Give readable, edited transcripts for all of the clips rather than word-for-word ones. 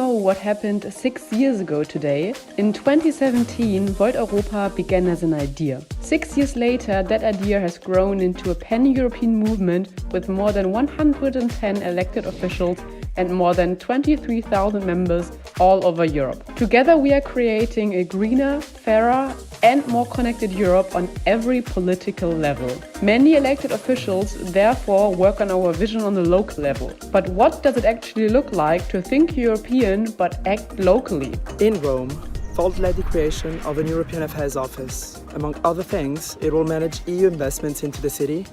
know what happened 6 years ago today? In 2017, Volt Europa began as an idea. 6 years later, that idea has grown into a pan-European movement with more than 110 elected officials and more than 23,000 members all over Europe. Together we are creating a greener, fairer and more connected Europe on every political level. Many elected officials therefore work on our vision on the local level. But what does it actually look like to think European but act locally? In Rome, Volt led the creation of an European Affairs Office. Among other things, it will manage EU investments into the city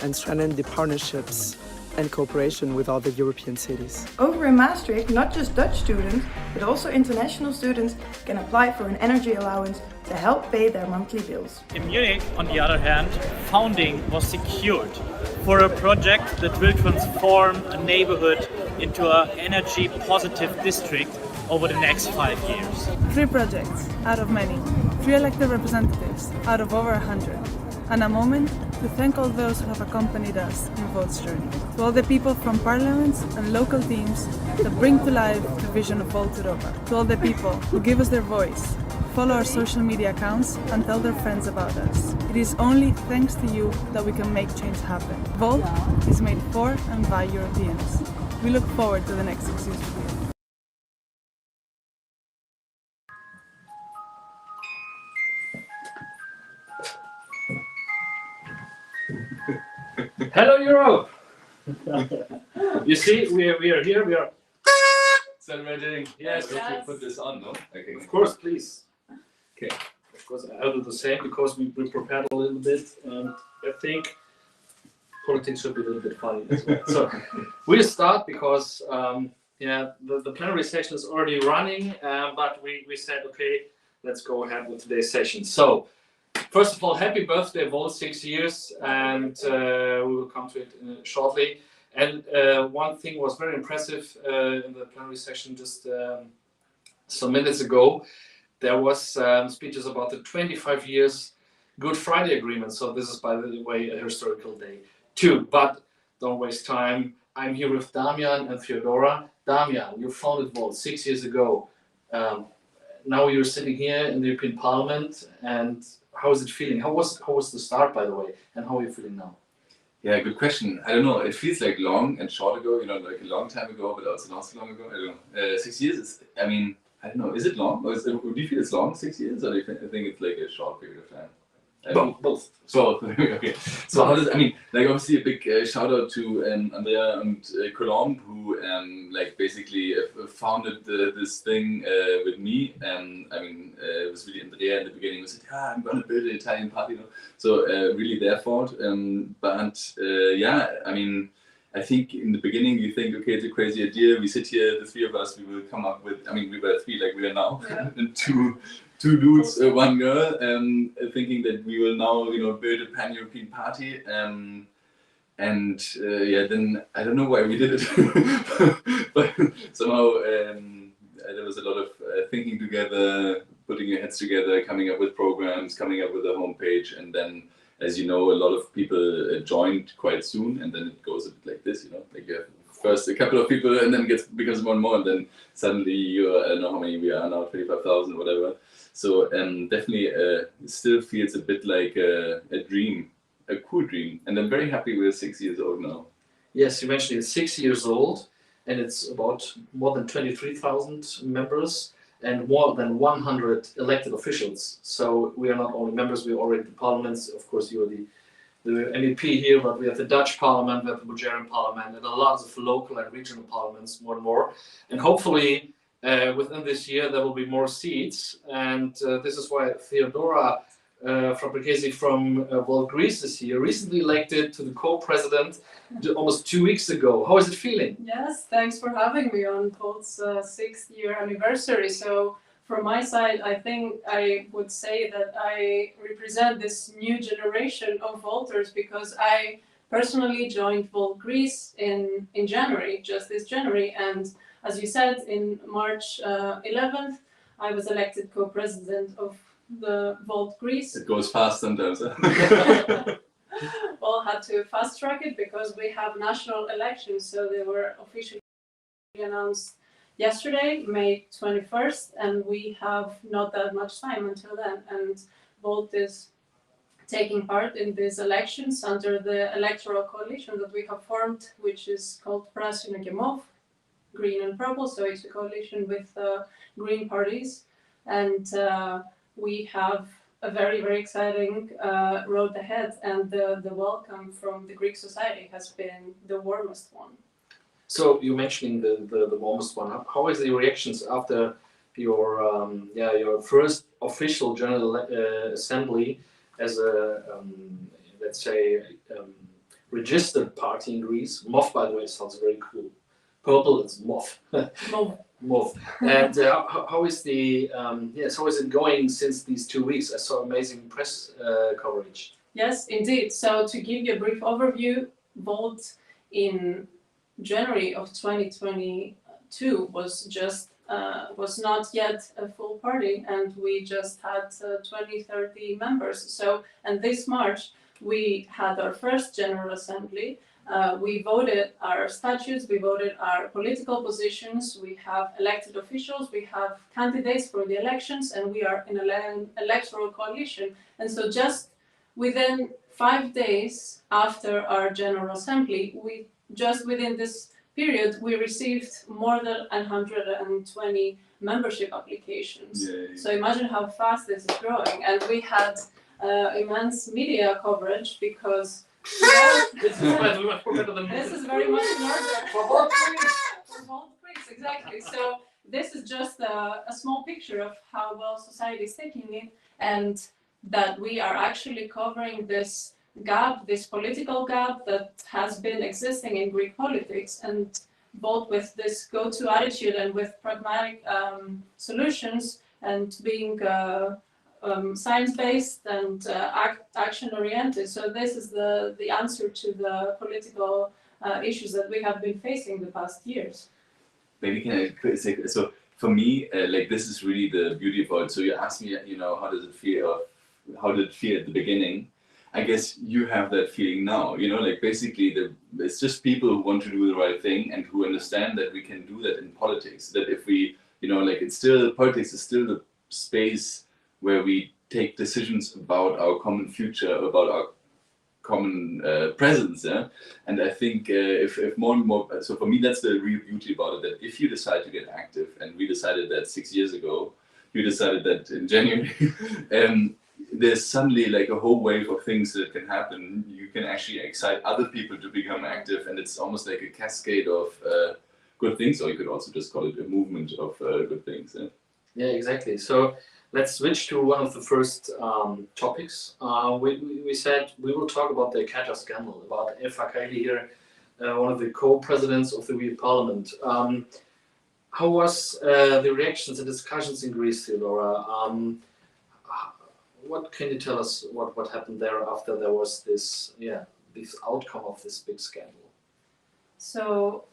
and strengthen the partnerships and cooperation with other European cities. Over in Maastricht, not just Dutch students, but also international students can apply for an energy allowance to help pay their monthly bills. In Munich, on the other hand, funding was secured for a project that will transform a neighborhood into an energy positive district over the next 5 years. 3 projects out of many, 3 elected representatives out of over 100. And a moment to thank all those who have accompanied us in Volt's journey. To all the people from parliaments and local teams that bring to life the vision of Volt Europa. To all the people who give us their voice, follow our social media accounts and tell their friends about us. It is only thanks to you that we can make change happen. Volt is made for and by Europeans. We look forward to the next 6 years with you. Hello Europe! You see, we are here, we are celebrating. Yes, Okay, put this on, no? Okay. of course, please. Okay. Of course, I'll do the same because we prepared a little bit and I think politics should be a little bit funny as well. So we'll start because the plenary session is already running, but we said, okay, let's go ahead with today's session. So, first of all, happy birthday, Volt, 6 years, and we will come to it shortly. And one thing was very impressive in the plenary session just some minutes ago. There was speeches about the 25 years Good Friday Agreement. So this is, by the way, a historical day too. But don't waste time. I'm here with Damian and Theodora. Damian, you founded Volt 6 years ago. Now you're sitting here in the European Parliament, and how is it feeling? How was the start, by the way, and how are you feeling now? Yeah, good question. I don't know. It feels like long and short ago, you know, like a long time ago, but also not so long ago. I don't know. 6 years is, I mean, I don't know. Is it long? Or do you feel it's long, 6 years? Or do you think it's like a short period of time? Both. Both. Okay. So how does, I mean, like obviously a big shout out to Andrea and Colombe, who like basically founded this thing with me. I mean, it was really Andrea in the beginning who said, yeah, I'm going to build an Italian party. You know? So really their fault. Yeah, I mean, I think in the beginning you think, okay, it's a crazy idea. We sit here, the 3 of us, we will come up with, I mean, we were 3 like we are now, yeah. And two dudes, 1 girl, thinking that we will now, you know, build a pan-European party. Yeah, then I don't know why we did it, but somehow there was a lot of thinking together, putting your heads together, coming up with programs, coming up with a homepage, and then, as you know, a lot of people joined quite soon, and then it goes a bit like this, you know, like you have first a couple of people, and then it becomes more and more, and then suddenly I don't know how many we are now, 25,000, whatever. So definitely it still feels a bit like a dream, a cool dream, and I'm very happy we're 6 years old now. Yes, you mentioned it's 6 years old, and it's about more than 23,000 members and more than 100 elected officials. So we are not only members, we are already the parliaments. Of course, you are the MEP here, but we have the Dutch parliament, we have the Bulgarian parliament, and a lot of local and regional parliaments, more and more. And hopefully, within this year, there will be more seats. And this is why Theodora Famprikezi from Volt Greece is here, recently elected to the co-president almost 2 weeks ago. How is it feeling? Yes, thanks for having me on Volt's 6th year anniversary. So from my side, I think I would say that I represent this new generation of Volters because I personally joined Volt Greece in January, just this January. And as you said, in March 11th, I was elected co-president of the Volt Greece. It goes fast sometimes. Huh? Well, had to fast track it because we have national elections, so they were officially announced yesterday, May 21st, and we have not that much time until then. And Volt is taking part in these elections under the electoral coalition that we have formed, which is called Prasino Gemov, green and purple. So it's a coalition with green parties, and we have a very, very exciting road ahead, and the welcome from the Greek society has been the warmest one. So you mentioning the warmest one. How is the reactions after your first official General Assembly as a let's say registered party in Greece? MOF, by the way, sounds very cool. Purple is MOF. MOF. And how is the how is it going since these 2 weeks? I saw amazing press coverage. Yes, indeed. So to give you a brief overview, Volt in January of 2022 was not yet a full party, and we just had 20-30 members. So, and this March we had our first General Assembly. We voted our statutes, we voted our political positions, we have elected officials, we have candidates for the elections, and we are in an electoral coalition. And so just within 5 days after our General Assembly, within this period, we received more than 120 membership applications. Yay. So imagine how fast this is growing. And we had immense media coverage because This is very much in order. For both Greece, exactly. So this is just a small picture of how well society is taking it, and that we are actually covering this gap, this political gap that has been existing in Greek politics, and both with this go-to attitude and with pragmatic solutions and being science-based and action-oriented. So this is the answer to the political issues that we have been facing the past years. Maybe can I say, so for me, like this is really the beauty of it. So you asked me, how does it feel? How did it feel at the beginning? I guess you have that feeling now, like basically it's just people who want to do the right thing and who understand that we can do that in politics. That if we, politics is still the space where we take decisions about our common future, about our common presence. Yeah? And I think if more and more, so for me, that's the real beauty about it, that if you decide to get active, and we decided that 6 years ago, you decided that in January, there's suddenly like a whole wave of things that can happen. You can actually excite other people to become active, and it's almost like a cascade of good things, or you could also just call it a movement of good things. Yeah, exactly. So let's switch to one of the first topics. We said we will talk about the Qatar Scandal, about Eva Kaili here, one of the co-presidents of the European Parliament. How was the reactions and discussions in Greece, Theodora? What can you tell us what happened there after there was this outcome of this big scandal? So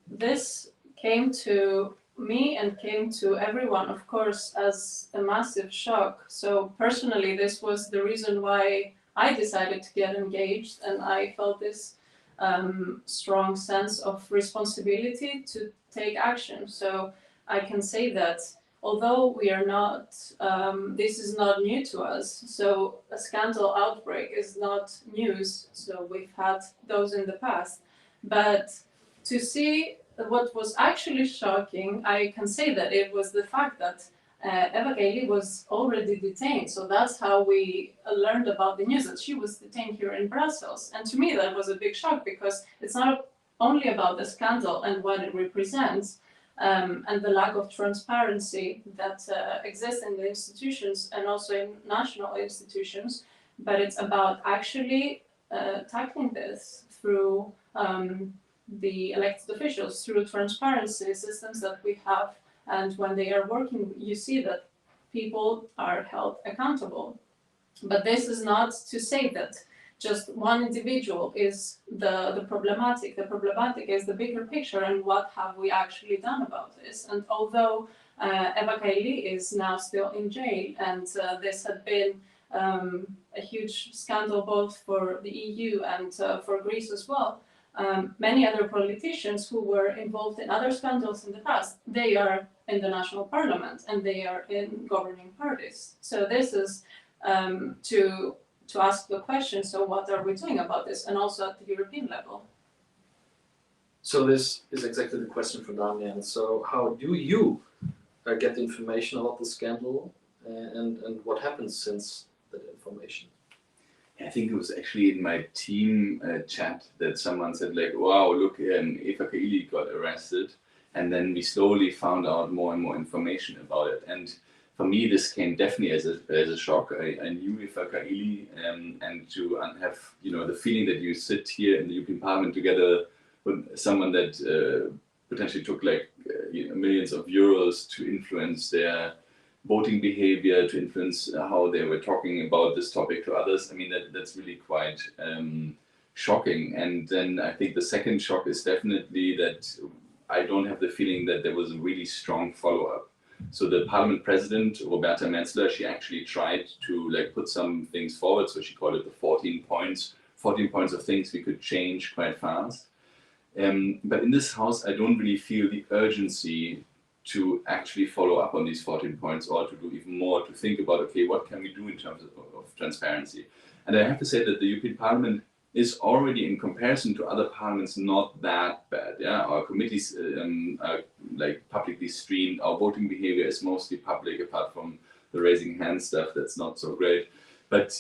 this came to me and came to everyone, of course, as a massive shock. So personally, this was the reason why I decided to get engaged, and I felt this strong sense of responsibility to take action. So I can say that although we are not, this is not new to us, so a scandal outbreak is not news, so we've had those in the past. But to see what was actually shocking, I can say that it was the fact that Eva Kaili was already detained. So that's how we learned about the news, that she was detained here in Brussels. And to me, that was a big shock, because it's not only about the scandal and what it represents, and the lack of transparency that exists in the institutions and also in national institutions, but it's about actually tackling this through the elected officials, through transparency systems that we have, and when they are working, you see that people are held accountable. But this is not to say that just one individual is the problematic. The problematic is the bigger picture, and what have we actually done about this. And although Eva Kaili is now still in jail, and this had been a huge scandal both for the EU and for Greece as well, Many other politicians who were involved in other scandals in the past, they are in the national parliament and they are in governing parties. So this is to ask the question, so what are we doing about this, and also at the European level? So this is exactly the question for Damian. So how do you get information about the scandal and what happens since that information? I think it was actually in my team chat that someone said like, wow, look, Eva Kaili got arrested. And then we slowly found out more and more information about it. And for me, this came definitely as a shock. I knew Eva Kaili, and to have, the feeling that you sit here in the European Parliament together with someone that potentially took like millions of euros to influence their voting behavior, to influence how they were talking about this topic to others. I mean, that's really quite shocking. And then I think the second shock is definitely that I don't have the feeling that there was a really strong follow-up. So the Parliament President, Roberta Metzler, she actually tried to like put some things forward. So she called it the 14 points of things we could change quite fast. But in this House, I don't really feel the urgency to actually follow up on these 14 points or to do even more, to think about, okay, what can we do in terms of transparency? And I have to say that the European Parliament is already, in comparison to other parliaments, not that bad. Yeah, our committees are like publicly streamed. Our voting behavior is mostly public, apart from the raising hand stuff. That's not so great. But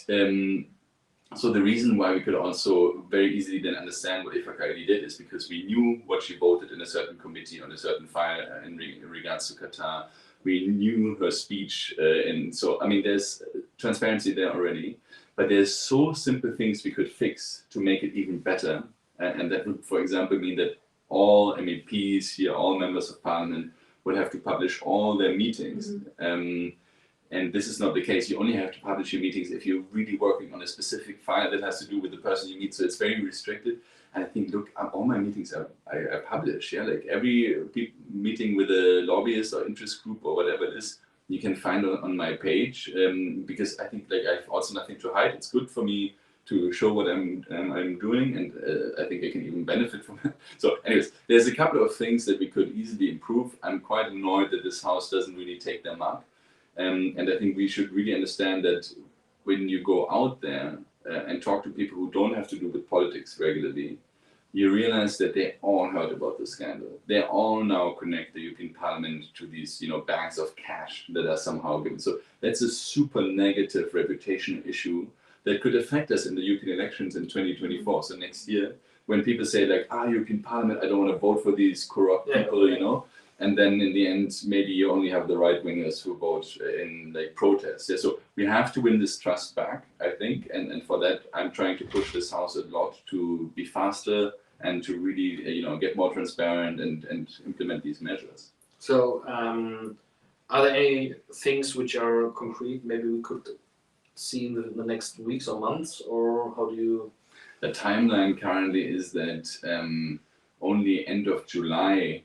so the reason why we could also very easily then understand what Eva Kaili did is because we knew what she voted in a certain committee on a certain file in regards to Qatar. We knew her speech, and so I mean, there's transparency there already. But there's so simple things we could fix to make it even better. And that would, for example, mean that all MEPs here, all members of parliament, would have to publish all their meetings. And this is not the case. You only have to publish your meetings if you're really working on a specific file that has to do with the person you meet. So it's very restricted. And I think, look, all my meetings I publish. Yeah, like every meeting with a lobbyist or interest group or whatever it is, you can find on my page, because I think like I've also nothing to hide. It's good for me to show what I'm doing, and I think I can even benefit from it. So anyways, there's a couple of things that we could easily improve. I'm quite annoyed that this House doesn't really take them up. And I think we should really understand that when you go out there and talk to people who don't have to do with politics regularly, you realize that they all heard about the scandal. They all now connect the European Parliament to these, bags of cash that are somehow given. So that's a super negative reputational issue that could affect us in the European elections in 2024. So next year, when people say like, European Parliament, I don't want to vote for these corrupt people, and then in the end, maybe you only have the right wingers who vote in like protests. Yeah, so we have to win this trust back, I think. And for that, I'm trying to push this House a lot to be faster and to really, get more transparent and implement these measures. So, are there any things which are concrete? Maybe we could see in the next weeks or months, or how do you? The timeline currently is that only end of July,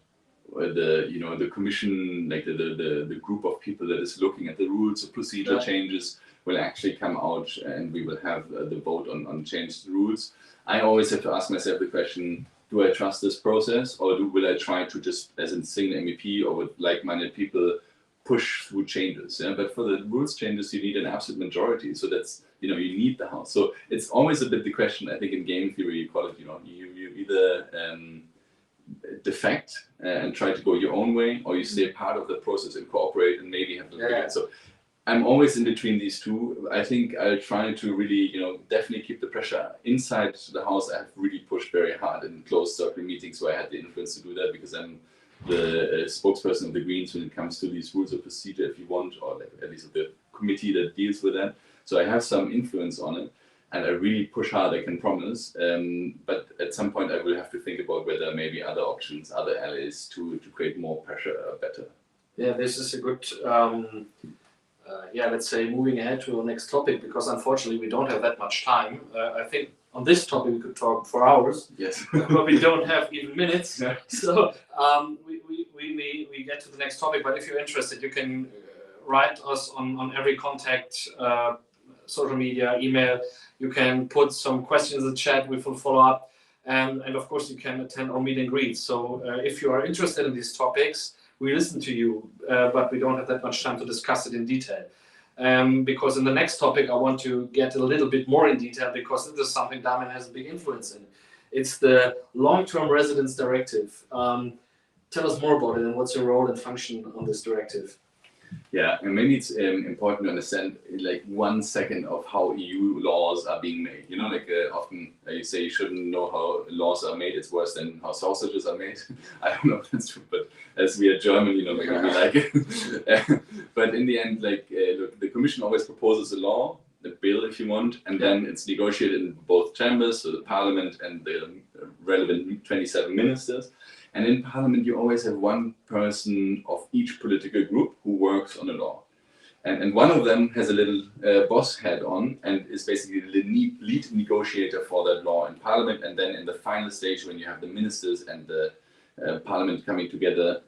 the commission, like the group of people that is looking at the rules of procedure changes, will actually come out, and we will have the vote on changed rules. I always have to ask myself the question, do I trust this process, or will I try to just, as a single MEP or with like-minded people, push through changes? Yeah? But for the rules changes, you need an absolute majority. So that's, you need the House. So it's always a bit the question, I think in game theory, you call it, you either defect and try to go your own way, or you stay part of the process and cooperate and maybe have the So I'm always in between these two. I think I'll try to really, definitely keep the pressure inside the House. I have really pushed very hard in closed circle meetings where I had the influence to do that, because I'm the spokesperson of the Greens when it comes to these rules of procedure, if you want, or like at least of the committee that deals with that. So I have some influence on it, and I really push hard, I can promise. But at some point I will have to think about whether maybe other options, other allies to create more pressure are better. Yeah, this is a good, let's say moving ahead to our next topic, because unfortunately we don't have that much time. I think on this topic we could talk for hours. Yes. But we don't have even minutes. Yeah. So we get to the next topic. But if you're interested, you can write us on every contact, social media, email. You can put some questions in the chat. We will follow up. And of course, you can attend our meet and greet. So if you are interested in these topics, we listen to you, but we don't have that much time to discuss it in detail. Because in the next topic, I want to get a little bit more in detail, because this is something Damian has a big influence in. It's the long-term residence directive. Tell us more about it, and what's your role and function on this directive? Yeah, and maybe it's important to understand in like 1 second of how EU laws are being made. You know, like often you say you shouldn't know how laws are made. It's worse than how sausages are made. I don't know if that's true, but as we are German, you know, maybe we like it. But in the end, like, look, the Commission always proposes a law, a bill if you want, and then it's negotiated in both chambers, so the Parliament and the relevant 27 ministers. And in Parliament, you always have one person of each political group who works on a law. And one of them has a little boss hat on and is basically the lead negotiator for that law in Parliament. And then in the final stage, when you have the ministers and the Parliament coming together,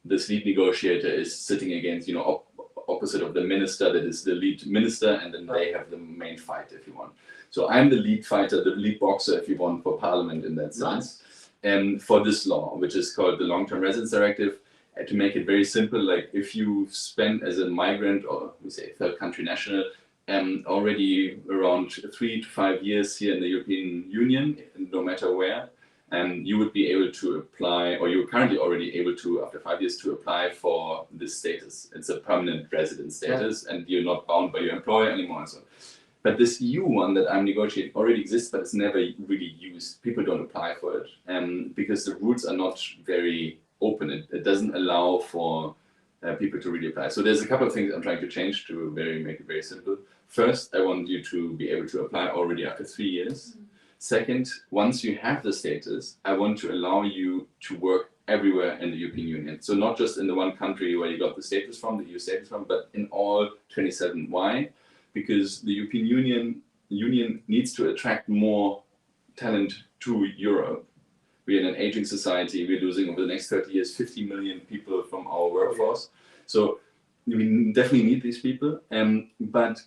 this lead negotiator is sitting against, you know, opposite of the minister that is the lead minister, and then they have the main fight, if you want. So I'm the lead fighter, the lead boxer, if you want, for Parliament in that sense. For this law, which is called the Long-Term Residence Directive. To make it very simple, like if you spend as a migrant, or we say third country national, already around 3 to 5 years here in the European Union, no matter where, you would be able to apply, or you're currently already able to, after 5 years, to apply for this status. It's a permanent resident status, and you're not bound by your employer anymore and so on. But this EU one that I'm negotiating already exists, but it's never really used. People don't apply for it because the rules are not very open. It doesn't allow for people to really apply. So there's a couple of things I'm trying to change to make it very simple. First, I want you to be able to apply already after 3 years. Second, once you have the status, I want to allow you to work everywhere in the European Union. So not just in the one country where you got the status from, the EU status from, but in all 27. Why? Because the European Union needs to attract more talent to Europe. We're in an aging society. We're losing over the next 30 years 50 million people from our workforce. So we definitely need these people. But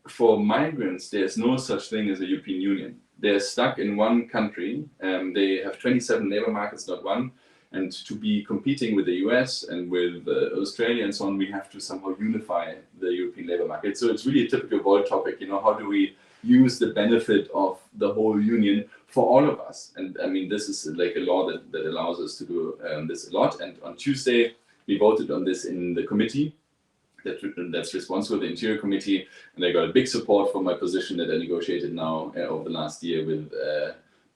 for migrants, there's no such thing as a European Union. They're stuck in one country. They have 27 labor markets, not one. And to be competing with the US and with Australia and so on, we have to somehow unify the European labor market. So it's really a typical Volt topic, you know, how do we use the benefit of the whole union for all of us? And I mean, this is like a law that allows us to do this a lot. And on Tuesday, we voted on this in the committee that's responsible, the Interior Committee, and I got a big support for my position that I negotiated now over the last year with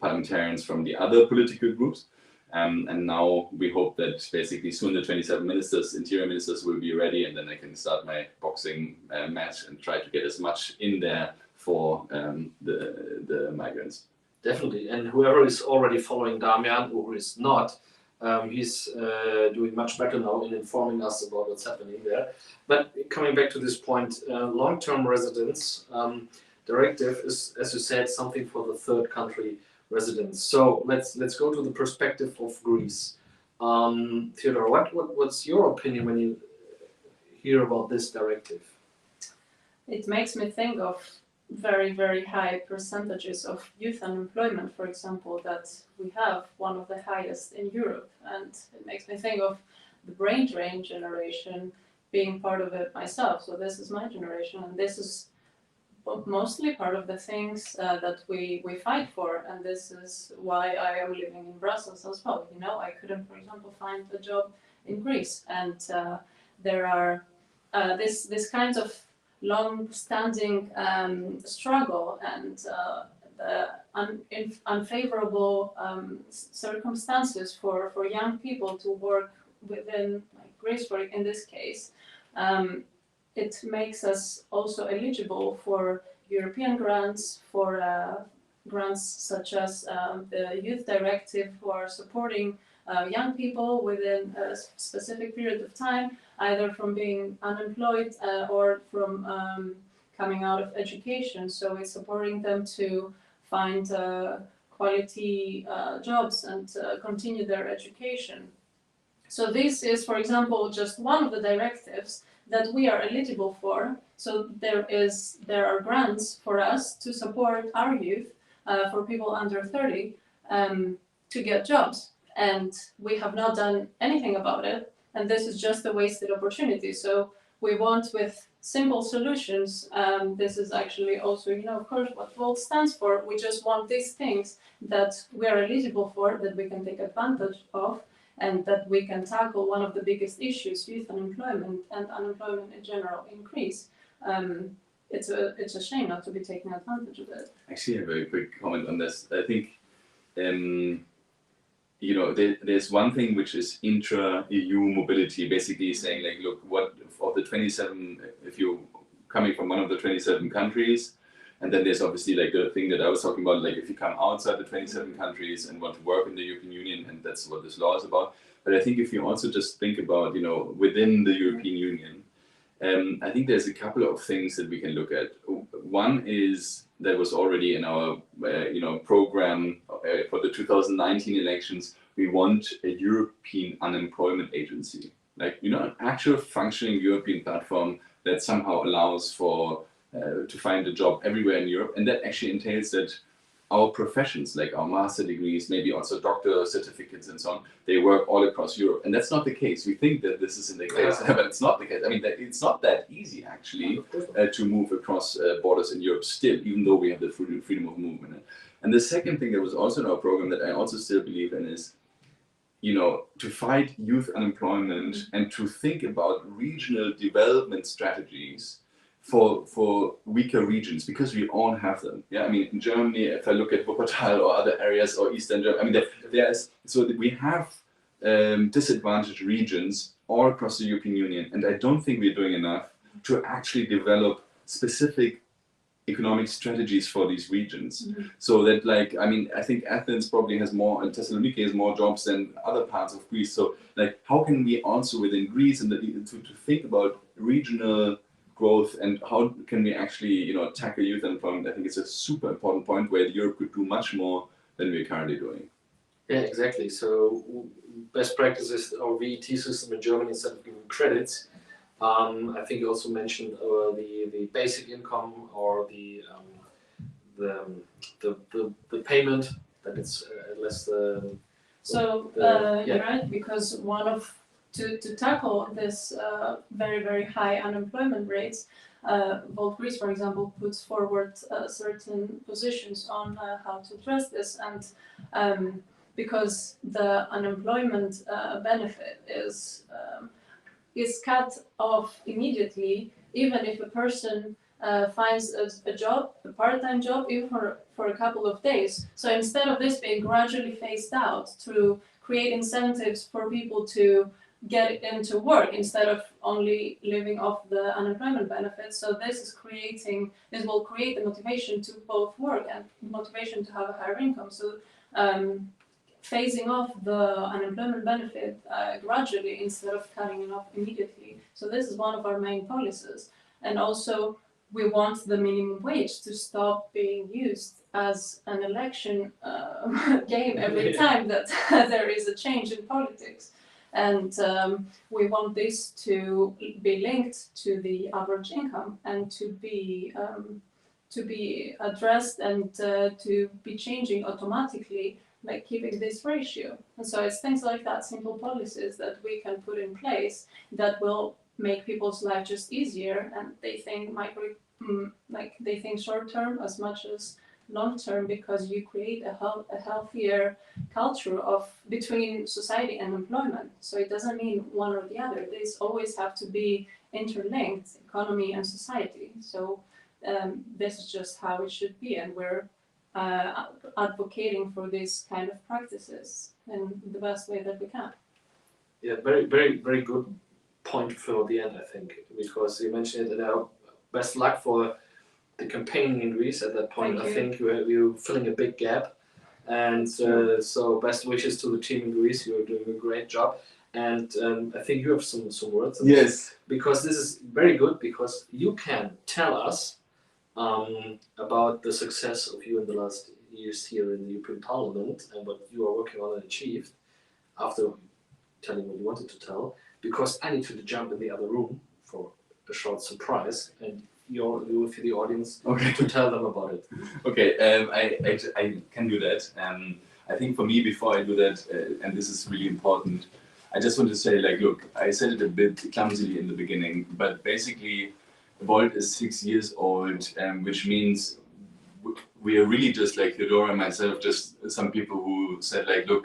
parliamentarians from the other political groups. And now we hope that basically soon the 27 ministers, interior ministers, will be ready, and then I can start my boxing match and try to get as much in there for the migrants. Definitely, and whoever is already following Damian, or who is not, he's doing much better now in informing us about what's happening there. But coming back to this point, long-term residence directive is, as you said, something for the third country residents. So let's go to the perspective of Greece. Theodora, what's your opinion when you hear about this directive? It makes me think of very, very high percentages of youth unemployment, for example, that we have one of the highest in Europe. And it makes me think of the brain drain generation, being part of it myself. So this is my generation, and this is mostly part of the things that we fight for, and this is why I am living in Brussels as well. You know, I couldn't, for example, find a job in Greece, and there are this kind of long-standing struggle and the unfavorable circumstances for young people to work within, like Greece, for in this case. It makes us also eligible for European grants, for grants such as the Youth Directive, who are supporting young people within a specific period of time, either from being unemployed or from coming out of education. So it's supporting them to find quality jobs and continue their education. So this is, for example, just one of the directives that we are eligible for. So there are grants for us to support our youth, for people under 30, to get jobs. And we have not done anything about it. And this is just a wasted opportunity. So we want with simple solutions, this is actually also, of course, what VOLT stands for. We just want these things that we are eligible for, that we can take advantage of, and that we can tackle one of the biggest issues, youth unemployment and unemployment in general increase. It's a shame not to be taking advantage of it. Actually, a very quick comment on this. I think, there's one thing which is intra-EU mobility, basically saying like, look, what of the 27, if you're coming from one of the 27 countries, and then there's obviously like the thing that I was talking about, like if you come outside the 27 countries and want to work in the European Union, and that's what this law is about. But I think if you also just think about, within the European Union, I think there's a couple of things that we can look at. One is that was already in our, program for the 2019 elections. We want a European unemployment agency, like an actual functioning European platform that somehow allows for to find a job everywhere in Europe, and that actually entails that our professions, like our master degrees, maybe also doctor certificates and so on, they work all across Europe. And that's not the case. We think that this isn't the case, but it's not the case. I mean, it's not that easy actually to move across borders in Europe still, even though we have the freedom of movement. And the second thing that was also in our program that I also still believe in is, to fight youth unemployment and to think about regional development strategies for weaker regions, because we all have them. Yeah, I mean, in Germany, if I look at Wuppertal or other areas or Eastern Germany, I mean, so we have disadvantaged regions all across the European Union, and I don't think we're doing enough to actually develop specific economic strategies for these regions. Mm-hmm. So that, like, I mean, I think Athens probably has more, and Thessaloniki has more jobs than other parts of Greece. So, like, how can we also within Greece and to think about regional growth and how can we actually, tackle youth unemployment? I think it's a super important point where Europe could do much more than we're currently doing. Yeah, exactly. So best practices, our VET system in Germany, instead of giving credits, I think you also mentioned the basic income or the payment, that it's less the. You're right, because to tackle this very, very high unemployment rates, Volt Greece, for example, puts forward certain positions on how to address this, and because the unemployment benefit is cut off immediately, even if a person finds a job, a part-time job, even for a couple of days. So instead of this being gradually phased out to create incentives for people to get into work instead of only living off the unemployment benefits. So this will create the motivation to both work and motivation to have a higher income. So phasing off the unemployment benefit gradually instead of cutting it off immediately. So this is one of our main policies. And also we want the minimum wage to stop being used as an election game every time that there is a change in politics. And we want this to be linked to the average income and to be addressed and to be changing automatically, like keeping this ratio. And so it's things like that, simple policies that we can put in place that will make people's life just easier, and they think they think short term as much as long term, because you create a healthier culture between society and employment. So it doesn't mean one or the other. These always have to be interlinked, economy and society. So this is just how it should be, and we're advocating for these kind of practices in the best way that we can. Yeah, very, very, very good point for the end, I think, because you mentioned it. Best luck for the campaigning in Greece at that point. I think you're filling a big gap, and so best wishes to the team in Greece. You're doing a great job, and I think you have some words. Yes, because this is very good, because you can tell us about the success of you in the last years here in the European Parliament and what you are working on and achieved after telling what you wanted to tell, because I need to jump in the other room for a short surprise, and you're with the audience to tell them about it. Okay, I can do that. I think for me, before I do that, and this is really important, I just want to say, like, look, I said it a bit clumsily in the beginning, but basically, Volt is 6 years old, which means we are really just like Theodora and myself, just some people who said, like, look,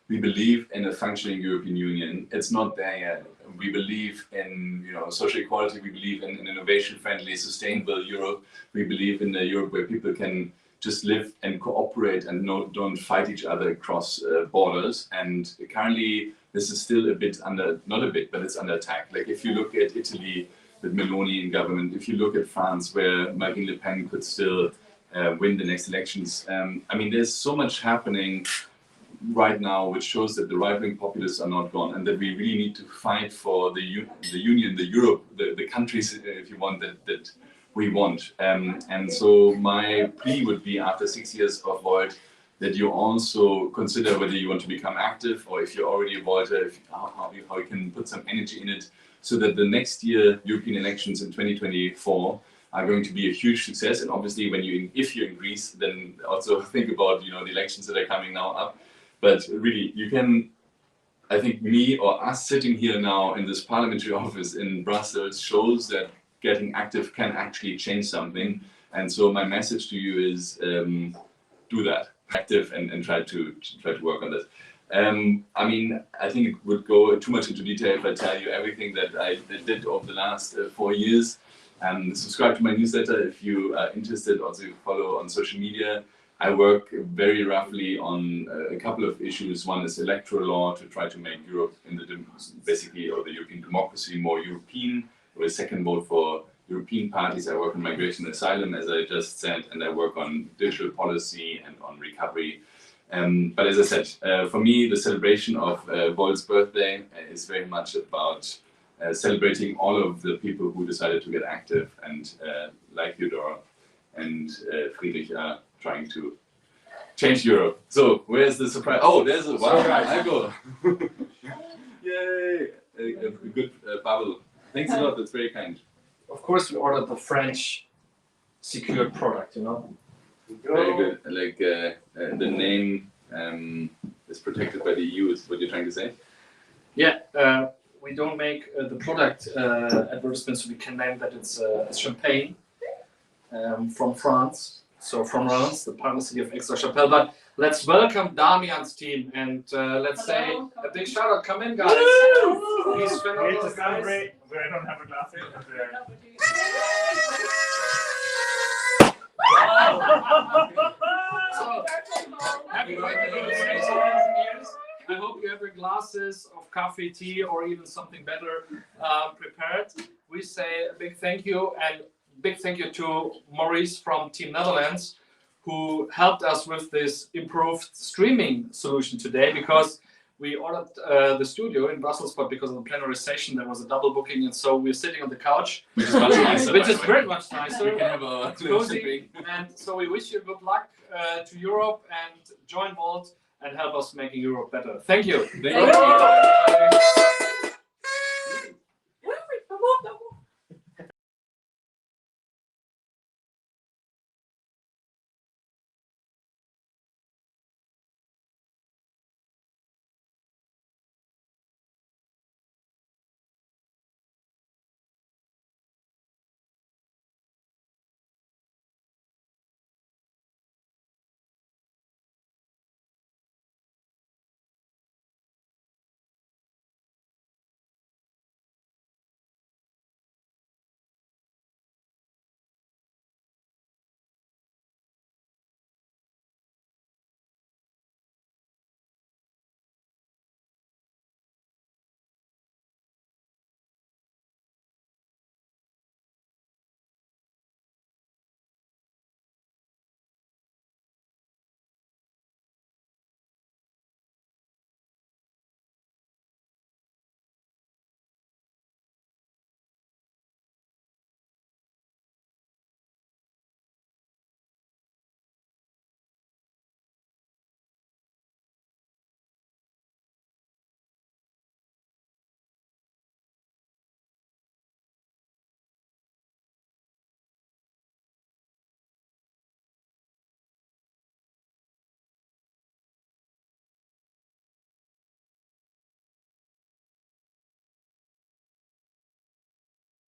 we believe in a functioning European Union. It's not there yet. We believe in, you know, social equality. We believe in an innovation-friendly, sustainable Europe. We believe in a Europe where people can just live and cooperate and don't fight each other across borders. And currently, this is still a bit under, not a bit, but it's under attack. Like if you look at Italy with Meloni in government, if you look at France where Marine Le Pen could still win the next elections. I mean, there's so much happening right now which shows that the right-wing populists are not gone and that we really need to fight for the Union, the Europe, the countries, if you want, that we want. And so my plea would be, after 6 years of Volt, that you also consider whether you want to become active, or if you're already a Volter, how you can put some energy in it, so that the next year European elections in 2024 are going to be a huge success. And obviously, if you're in Greece, then also think about, you know, the elections that are coming now up. But really, you can, I think me or us sitting here now in this parliamentary office in Brussels shows that getting active can actually change something. And so my message to you is do that, active, and try to work on this. I mean, I think it would go too much into detail if I tell you everything that I did over the last 4 years. Subscribe to my newsletter if you are interested. Also follow on social media. I work very roughly on a couple of issues. One is electoral law, to try to make Europe basically, or the European democracy, more European. With a second vote for European parties. I work on migration and asylum, as I just said, and I work on digital policy and on recovery. But as I said, for me, the celebration of Volt's birthday is very much about celebrating all of the people who decided to get active and like Theodora and Friedrich are trying to change Europe. So where's the surprise? Oh, there's a wow! I go. Yay! A good bubble. Thanks a lot. That's very kind. Of course, we ordered the French secured product. You know. Very good. Like the name is protected by the EU. Is what you're trying to say? Yeah. We don't make the product advertisements, so we can name that it's champagne from France. So from Reims, the partner city of Aix-la-Chapelle. But let's welcome Damian's team and let's say a big shout out. Come in, guys. Please Great to celebrate. I don't have a glass here. So, happy birthday. I hope you have your glasses of coffee, tea, or even something better prepared. We say a big thank you, and big thank you to Maurice from Team Netherlands, who helped us with this improved streaming solution today, because we ordered the studio in Brussels, but because of the plenary session, there was a double booking, and so we're sitting on the couch, Which is much nicer. which is very much nicer. We can have a Cozy. And so we wish you good luck to Europe, and join Volt and help us making Europe better. Thank you. Thank you.